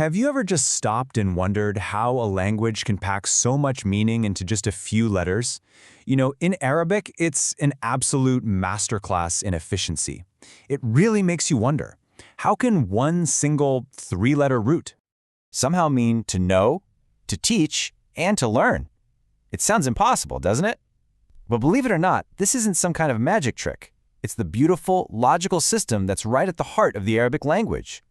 Have you ever just stopped and wondered how a language can pack so much meaning into just a few letters? In Arabic, it's an absolute masterclass in efficiency. It really makes you wonder, how can one single three-letter root somehow mean to know, to teach, and to learn? It sounds impossible, doesn't it? But believe it or not, this isn't some kind of magic trick. It's the beautiful, logical system that's right at the heart of the Arabic language.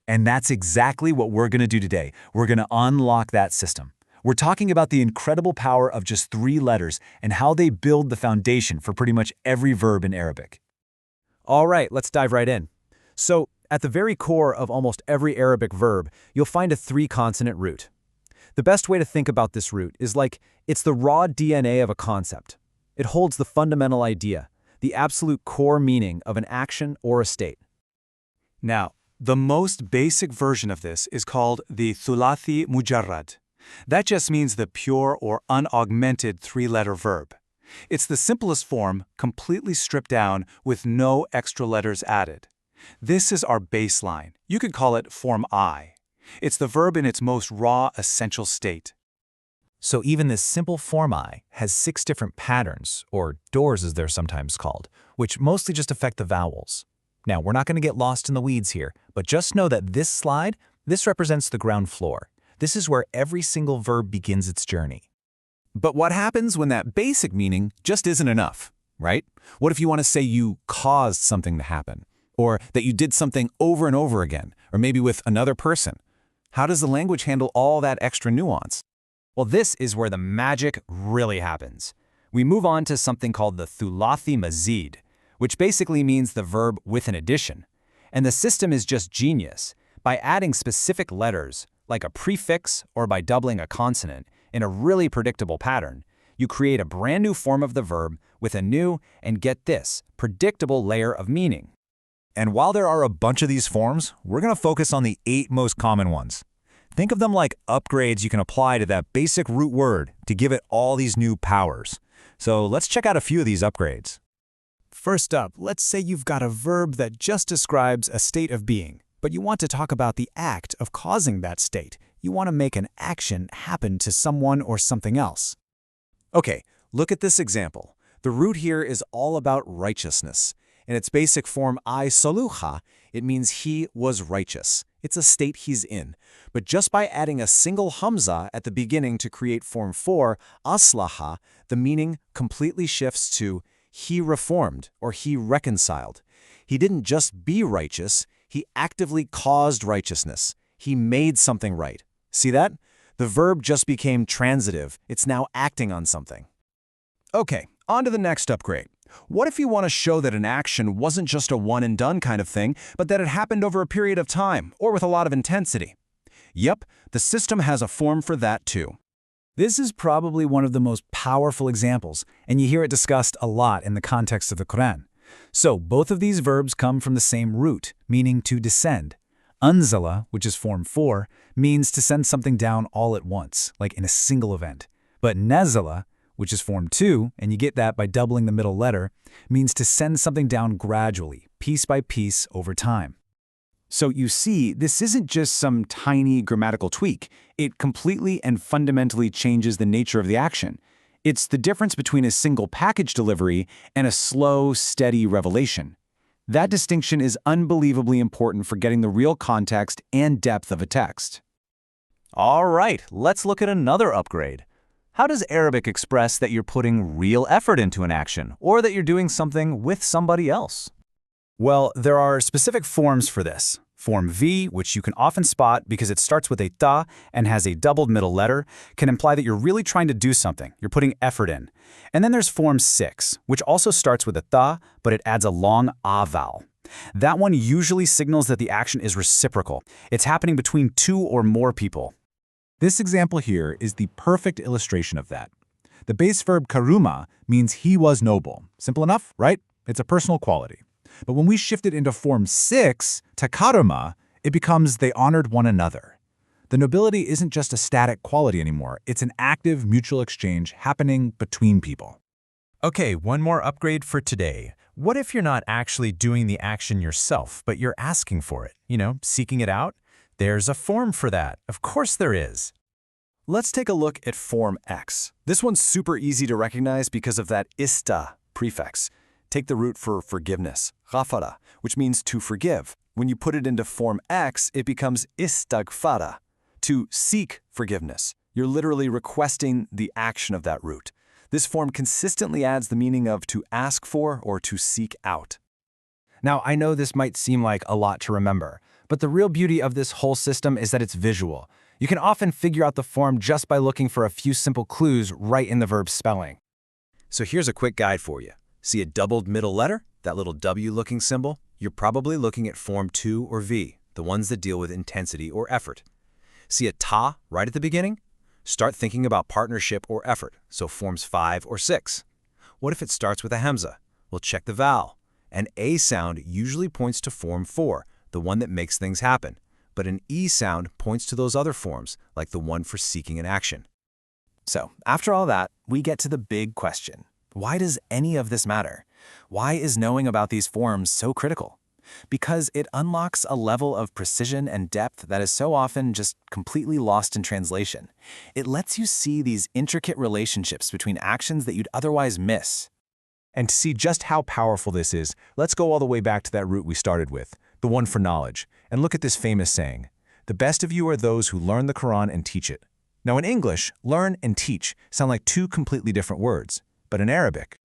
And that's exactly what we're going to do today. We're going to unlock that system. We're talking about the incredible power of just three letters and how they build the foundation for pretty much every verb in Arabic. All right, let's dive right in. So, at the very core of almost every Arabic verb, you'll find a three-consonant root. The best way to think about this root is like it's the raw DNA of a concept. It holds the fundamental idea, the absolute core meaning of an action or a state. Now, the most basic version of this is called the Thulathi Mujarrad. That just means the pure or unaugmented three-letter verb. It's the simplest form, completely stripped down with no extra letters added. This is our baseline. You could call it form I. It's the verb in its most raw, essential state. So even this simple form I has 6 different patterns, or doors as they're sometimes called, which mostly just affect the vowels. Now, we're not going to get lost in the weeds here, but just know that this slide, this represents the ground floor. This is where every single verb begins its journey. But what happens when that basic meaning just isn't enough, right? What if you want to say you caused something to happen, or that you did something over and over again, or maybe with another person? How does the language handle all that extra nuance? Well, this is where the magic really happens. We move on to something called the Thulathi Mazid, which basically means the verb with an addition. And the system is just genius. By adding specific letters, like a prefix or by doubling a consonant, in a really predictable pattern, you create a brand new form of the verb with a new, and get this, predictable layer of meaning. And while there are a bunch of these forms, we're going to focus on the 8 most common ones. Think of them like upgrades you can apply to that basic root word to give it all these new powers. So let's check out a few of these upgrades. First up, let's say you've got a verb that just describes a state of being, but you want to talk about the act of causing that state. You want to make an action happen to someone or something else. Okay, look at this example. The root here is all about righteousness. In its basic form, I saluha, it means he was righteous. It's a state he's in. But just by adding a single hamza at the beginning to create form 4, aslaha, the meaning completely shifts to he reformed or he reconciled. He didn't just be righteous, he actively caused righteousness. He made something right. See that? The verb just became transitive. It's now acting on something. Okay, on to the next upgrade. What if you want to show that an action wasn't just a one-and-done kind of thing, but that it happened over a period of time, or with a lot of intensity? Yep, the system has a form for that too. This is probably one of the most powerful examples, and you hear it discussed a lot in the context of the Quran. So both of these verbs come from the same root, meaning to descend. Anzala, which is form 4, means to send something down all at once, like in a single event. But nazala, which is form 2, and you get that by doubling the middle letter, means to send something down gradually, piece by piece over time. So you see, this isn't just some tiny grammatical tweak. It completely and fundamentally changes the nature of the action. It's the difference between a single package delivery and a slow, steady revelation. That distinction is unbelievably important for getting the real context and depth of a text. All right, let's look at another upgrade. How does Arabic express that you're putting real effort into an action, or that you're doing something with somebody else? Well, there are specific forms for this. Form V, which you can often spot because it starts with a ta and has a doubled middle letter, can imply that you're really trying to do something. You're putting effort in. And then there's form 6, which also starts with a ta, but it adds a long a vowel. That one usually signals that the action is reciprocal. It's happening between 2 or more people. This example here is the perfect illustration of that. The base verb karuma means he was noble. Simple enough, right? It's a personal quality. But when we shift it into form 6, takaruma, it becomes they honored one another. The nobility isn't just a static quality anymore. It's an active mutual exchange happening between people. Okay, one more upgrade for today. What if you're not actually doing the action yourself, but you're asking for it, seeking it out? There's a form for that. Of course there is. Let's take a look at form X. This one's super easy to recognize because of that ista prefix. Take the root for forgiveness, ghafara, which means to forgive. When you put it into form X, it becomes istaghfara, to seek forgiveness. You're literally requesting the action of that root. This form consistently adds the meaning of to ask for or to seek out. Now, I know this might seem like a lot to remember, but the real beauty of this whole system is that it's visual. You can often figure out the form just by looking for a few simple clues right in the verb's spelling. So here's a quick guide for you. See a doubled middle letter, that little W-looking symbol? You're probably looking at form 2 or V, the ones that deal with intensity or effort. See a ta right at the beginning? Start thinking about partnership or effort, so forms 5 or 6. What if it starts with a hamza? Well, check the vowel. An A sound usually points to form 4, the one that makes things happen, but an E sound points to those other forms, like the one for seeking an action. So, after all that, we get to the big question. Why does any of this matter? Why is knowing about these forms so critical? Because it unlocks a level of precision and depth that is so often just completely lost in translation. It lets you see these intricate relationships between actions that you'd otherwise miss. And to see just how powerful this is, let's go all the way back to that root we started with, the one for knowledge, and look at this famous saying, "The best of you are those who learn the Quran and teach it." Now in English, learn and teach sound like two completely different words, but in Arabic,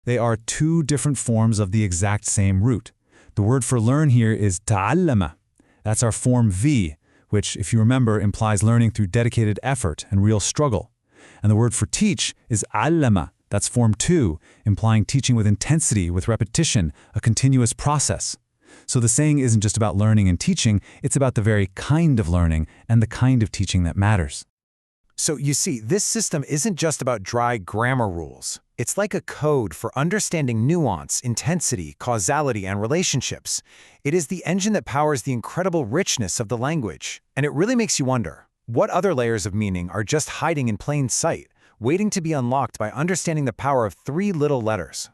they are two different forms of the exact same root. The word for learn here is ta'allama. That's our form V, which, if you remember, implies learning through dedicated effort and real struggle. And the word for teach is allama. That's form 2, implying teaching with intensity, with repetition, a continuous process. So the saying isn't just about learning and teaching, it's about the very kind of learning and the kind of teaching that matters. So you see, this system isn't just about dry grammar rules. It's like a code for understanding nuance, intensity, causality, and relationships. It is the engine that powers the incredible richness of the language. And it really makes you wonder, what other layers of meaning are just hiding in plain sight, waiting to be unlocked by understanding the power of 3 little letters?